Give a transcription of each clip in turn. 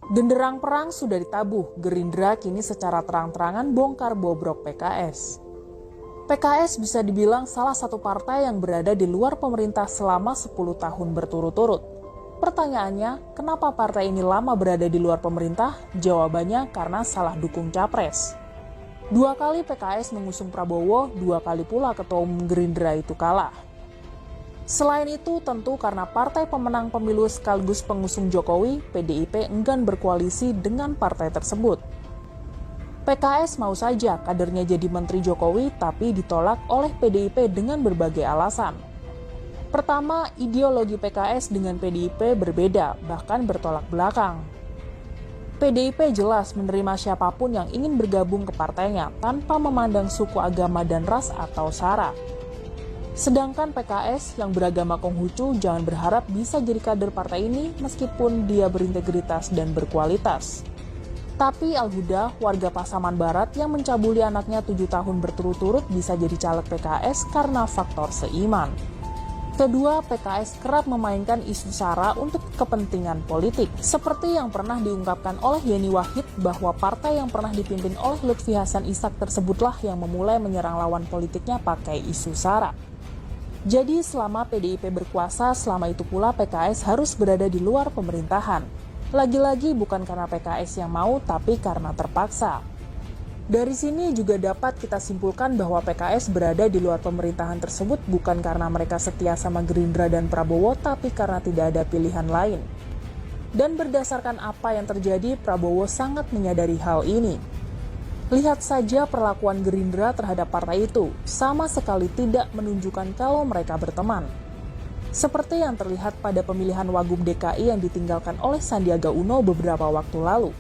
Genderang perang sudah ditabuh, Gerindra kini secara terang-terangan bongkar bobrok PKS. PKS bisa dibilang salah satu partai yang berada di luar pemerintah selama 10 tahun berturut-turut. Pertanyaannya, kenapa partai ini lama berada di luar pemerintah? Jawabannya karena salah dukung capres. 2 kali PKS mengusung Prabowo, 2 kali pula Ketua Umum Gerindra itu kalah. Selain itu, tentu karena partai pemenang pemilu sekaligus pengusung Jokowi, PDIP enggan berkoalisi dengan partai tersebut. PKS mau saja kadernya jadi Menteri Jokowi, tapi ditolak oleh PDIP dengan berbagai alasan. Pertama, ideologi PKS dengan PDIP berbeda, bahkan bertolak belakang. PDIP jelas menerima siapapun yang ingin bergabung ke partainya tanpa memandang suku, agama, dan ras atau sara. Sedangkan PKS yang beragama Konghucu jangan berharap bisa jadi kader partai ini meskipun dia berintegritas dan berkualitas. Tapi Al-Huda, warga Pasaman Barat yang mencabuli anaknya 7 tahun berturut-turut bisa jadi caleg PKS karena faktor seiman. Kedua, PKS kerap memainkan isu sara untuk kepentingan politik, seperti yang pernah diungkapkan oleh Yeni Wahid bahwa partai yang pernah dipimpin oleh Lutfi Hasan Ishak tersebutlah yang memulai menyerang lawan politiknya pakai isu sara. Jadi selama PDIP berkuasa, selama itu pula PKS harus berada di luar pemerintahan. Lagi-lagi bukan karena PKS yang mau, tapi karena terpaksa. Dari sini juga dapat kita simpulkan bahwa PKS berada di luar pemerintahan tersebut bukan karena mereka setia sama Gerindra dan Prabowo, tapi karena tidak ada pilihan lain. Dan berdasarkan apa yang terjadi, Prabowo sangat menyadari hal ini. Lihat saja perlakuan Gerindra terhadap partai itu, sama sekali tidak menunjukkan kalau mereka berteman. Seperti yang terlihat pada pemilihan Wagub DKI yang ditinggalkan oleh Sandiaga Uno beberapa waktu lalu.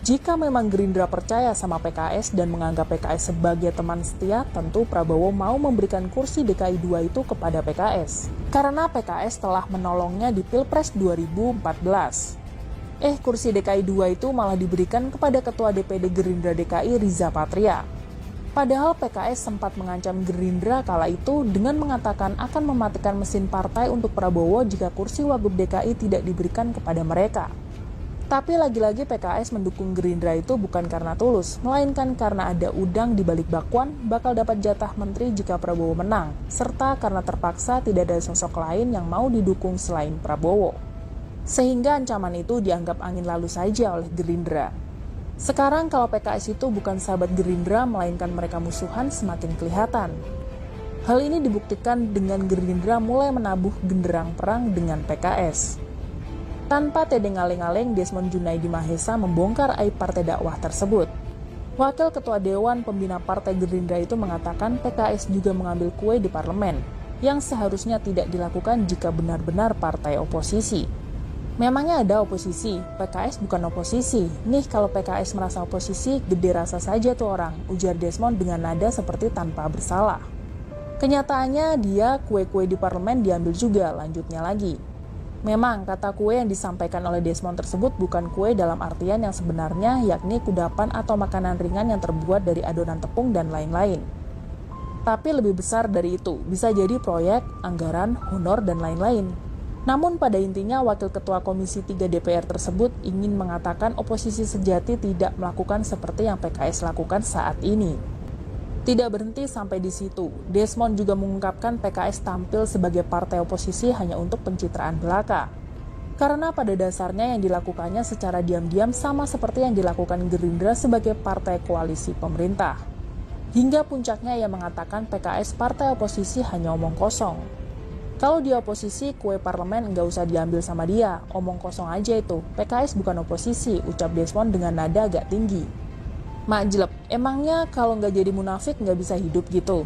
Jika memang Gerindra percaya sama PKS dan menganggap PKS sebagai teman setia, tentu Prabowo mau memberikan kursi DKI 2 itu kepada PKS. Karena PKS telah menolongnya di Pilpres 2014. Kursi DKI 2 itu malah diberikan kepada Ketua DPD Gerindra DKI Riza Patria. Padahal PKS sempat mengancam Gerindra kala itu dengan mengatakan akan mematikan mesin partai untuk Prabowo jika kursi Wagub DKI tidak diberikan kepada mereka. Tapi lagi-lagi PKS mendukung Gerindra itu bukan karena tulus, melainkan karena ada udang di balik bakwan bakal dapat jatah menteri jika Prabowo menang, serta karena terpaksa tidak ada sosok lain yang mau didukung selain Prabowo. Sehingga ancaman itu dianggap angin lalu saja oleh Gerindra. Sekarang kalau PKS itu bukan sahabat Gerindra, melainkan mereka musuhan, semakin kelihatan. Hal ini dibuktikan dengan Gerindra mulai menabuh genderang perang dengan PKS. Tanpa tedeng ngaleng-ngaleng, Desmond Junaidi Mahesa membongkar aib partai dakwah tersebut. Wakil Ketua Dewan Pembina Partai Gerindra itu mengatakan PKS juga mengambil kue di parlemen, yang seharusnya tidak dilakukan jika benar-benar partai oposisi. Memangnya ada oposisi, PKS bukan oposisi. Nih kalau PKS merasa oposisi, gede rasa saja tuh orang, ujar Desmond dengan nada seperti tanpa bersalah. Kenyataannya dia kue-kue di parlemen diambil juga, lanjutnya lagi. Memang kata kue yang disampaikan oleh Desmond tersebut bukan kue dalam artian yang sebenarnya, yakni kudapan atau makanan ringan yang terbuat dari adonan tepung dan lain-lain. Tapi lebih besar dari itu, bisa jadi proyek, anggaran, honor, dan lain-lain. Namun pada intinya Wakil Ketua Komisi 3 DPR tersebut ingin mengatakan oposisi sejati tidak melakukan seperti yang PKS lakukan saat ini. Tidak berhenti sampai di situ, Desmond juga mengungkapkan PKS tampil sebagai partai oposisi hanya untuk pencitraan belaka. Karena pada dasarnya yang dilakukannya secara diam-diam sama seperti yang dilakukan Gerindra sebagai partai koalisi pemerintah. Hingga puncaknya ia mengatakan PKS partai oposisi hanya omong kosong. Kalau dia oposisi, kue parlemen nggak usah diambil sama dia, omong kosong aja itu. PKS bukan oposisi, ucap Desmond dengan nada agak tinggi. Makjleb, emangnya kalau nggak jadi munafik nggak bisa hidup gitu?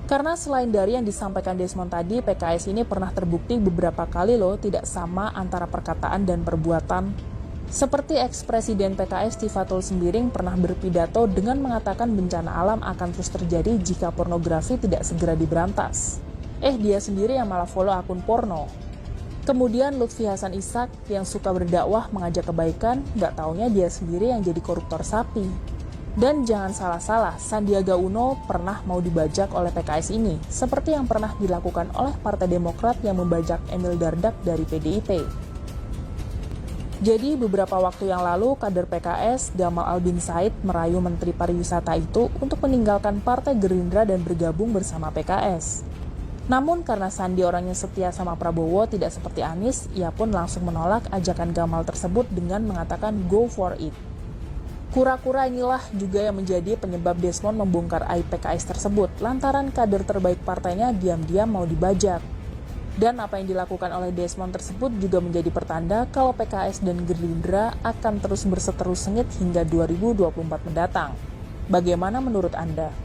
Karena selain dari yang disampaikan Desmond tadi, PKS ini pernah terbukti beberapa kali loh tidak sama antara perkataan dan perbuatan. Seperti ex-presiden PKS Tifatul Sembiring pernah berpidato dengan mengatakan bencana alam akan terus terjadi jika pornografi tidak segera diberantas. Dia sendiri yang malah follow akun porno. Kemudian Lutfi Hasan Ishak yang suka berdakwah mengajak kebaikan, nggak taunya dia sendiri yang jadi koruptor sapi. Dan jangan salah-salah, Sandiaga Uno pernah mau dibajak oleh PKS ini, seperti yang pernah dilakukan oleh Partai Demokrat yang membajak Emil Dardak dari PDIP. Jadi beberapa waktu yang lalu, kader PKS Gamal Albin Said merayu Menteri Pariwisata itu untuk meninggalkan Partai Gerindra dan bergabung bersama PKS. Namun karena Sandi orangnya setia sama Prabowo tidak seperti Anies, ia pun langsung menolak ajakan Gamal tersebut dengan mengatakan go for it. Kura-kura inilah juga yang menjadi penyebab Desmond membongkar aib PKS tersebut lantaran kader terbaik partainya diam-diam mau dibajak. Dan apa yang dilakukan oleh Desmond tersebut juga menjadi pertanda kalau PKS dan Gerindra akan terus berseteru sengit hingga 2024 mendatang. Bagaimana menurut Anda?